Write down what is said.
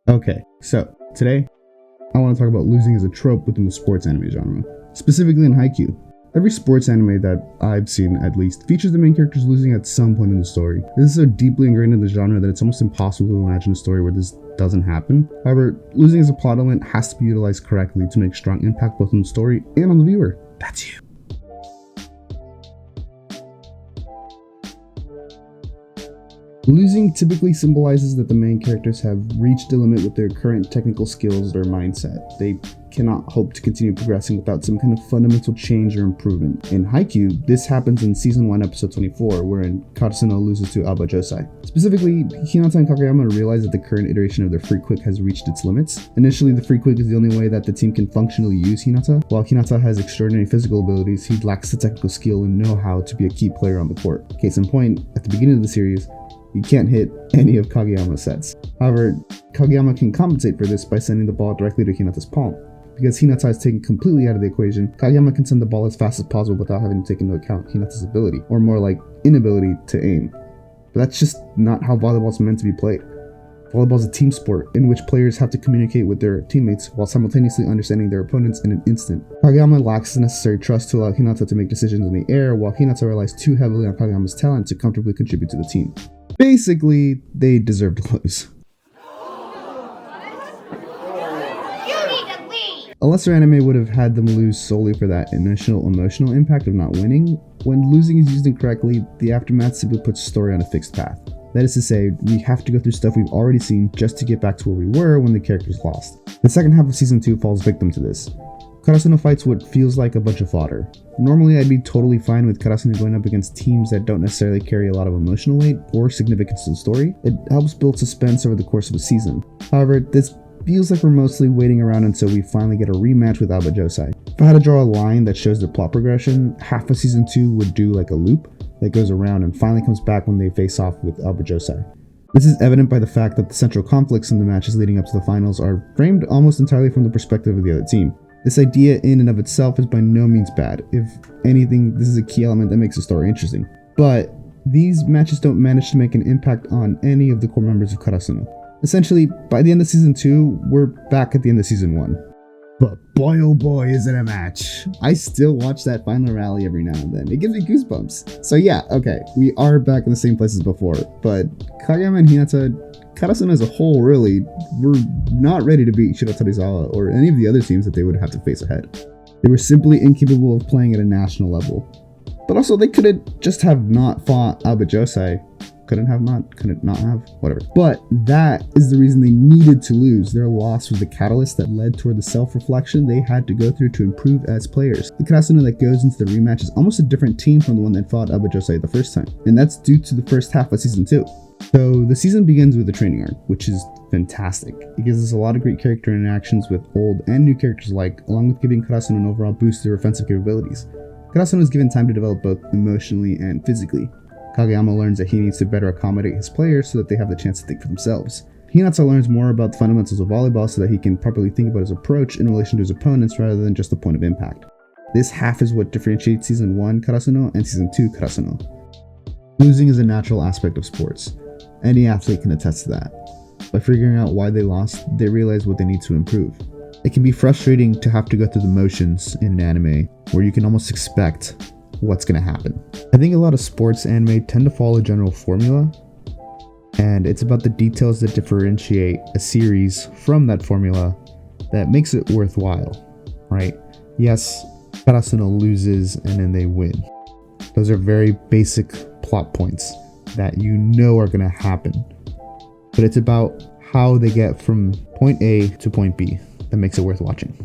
Okay, so today I want to talk about losing as a trope within the sports anime genre, specifically in Haikyuu. Every sports anime that I've seen, at least, features the main characters losing at some point in the story. This is so deeply ingrained in the genre that it's almost impossible to imagine a story where this doesn't happen. However, losing as a plot element has to be utilized correctly to make strong impact both on the story and on the viewer. That's you. Losing typically symbolizes that the main characters have reached a limit with their current technical skills or mindset. They cannot hope to continue progressing without some kind of fundamental change or improvement. In Haikyuu, this happens in Season 1, Episode 24, wherein Karasuno loses to Aoba Josei. Specifically, Hinata and Kageyama realize that the current iteration of their Free Quick has reached its limits. Initially, the Free Quick is the only way that the team can functionally use Hinata. While Hinata has extraordinary physical abilities, he lacks the technical skill and know-how to be a key player on the court. Case in point, at the beginning of the series, he can't hit any of Kageyama's sets. However, Kageyama can compensate for this by sending the ball directly to Hinata's palm. Because Hinata is taken completely out of the equation, Kageyama can send the ball as fast as possible without having to take into account Hinata's ability, or more like inability to aim. But that's just not how volleyball is meant to be played. Volleyball is a team sport in which players have to communicate with their teammates while simultaneously understanding their opponents in an instant. Kageyama lacks the necessary trust to allow Hinata to make decisions in the air, while Hinata relies too heavily on Kageyama's talent to comfortably contribute to the team. Basically, they deserve to lose. A lesser anime would have had them lose solely for that initial emotional impact of not winning. When losing is used incorrectly, the aftermath simply puts the story on a fixed path. That is to say, we have to go through stuff we've already seen just to get back to where we were when the characters lost. The second half of Season 2 falls victim to this. Karasuno fights what feels like a bunch of fodder. Normally, I'd be totally fine with Karasuno going up against teams that don't necessarily carry a lot of emotional weight or significance to the story. It helps build suspense over the course of a season. However, this feels like we're mostly waiting around until we finally get a rematch with Aoba Josei. If I had to draw a line that shows their plot progression, half of Season 2 would do like a loop that goes around and finally comes back when they face off with Aoba Josei. This is evident by the fact that the central conflicts in the matches leading up to the finals are framed almost entirely from the perspective of the other team. This idea in and of itself is by no means bad. If anything, this is a key element that makes the story interesting. But these matches don't manage to make an impact on any of the core members of Karasuno. Essentially, by the end of Season 2, we're back at the end of Season 1. But boy oh boy is it a match. I still watch that final rally every now and then. It gives me goosebumps. So yeah, okay, we are back in the same place as before, but Kageyama and Hinata, Karasuno as a whole really, were not ready to beat Shiratorizawa or any of the other teams that they would have to face ahead. They were simply incapable of playing at a national level. But also, they couldn't just have not fought Aoba Josei. Couldn't not have, whatever. But that is the reason they needed to lose. Their loss was the catalyst that led toward the self-reflection they had to go through to improve as players. The Karasuno that goes into the rematch is almost a different team from the one that fought Aoba Josei the first time. And that's due to the first half of Season 2. So the season begins with a training arc, which is fantastic. It gives us a lot of great character interactions with old and new characters alike, along with giving Karasuno an overall boost to their offensive capabilities. Karasuno is given time to develop both emotionally and physically. Kageyama learns that he needs to better accommodate his players so that they have the chance to think for themselves. Hinata learns more about the fundamentals of volleyball so that he can properly think about his approach in relation to his opponents rather than just the point of impact. This half is what differentiates Season 1 Karasuno and Season 2 Karasuno. Losing is a natural aspect of sports. Any athlete can attest to that. By figuring out why they lost, they realize what they need to improve. It can be frustrating to have to go through the motions in an anime where you can almost expect what's going to happen. I think a lot of sports anime tend to follow a general formula, and it's about the details that differentiate a series from that formula that makes it worthwhile, right? Yes, Karasuno loses and then they win. Those are very basic plot points that you know are going to happen, but it's about how they get from point A to point B that makes it worth watching.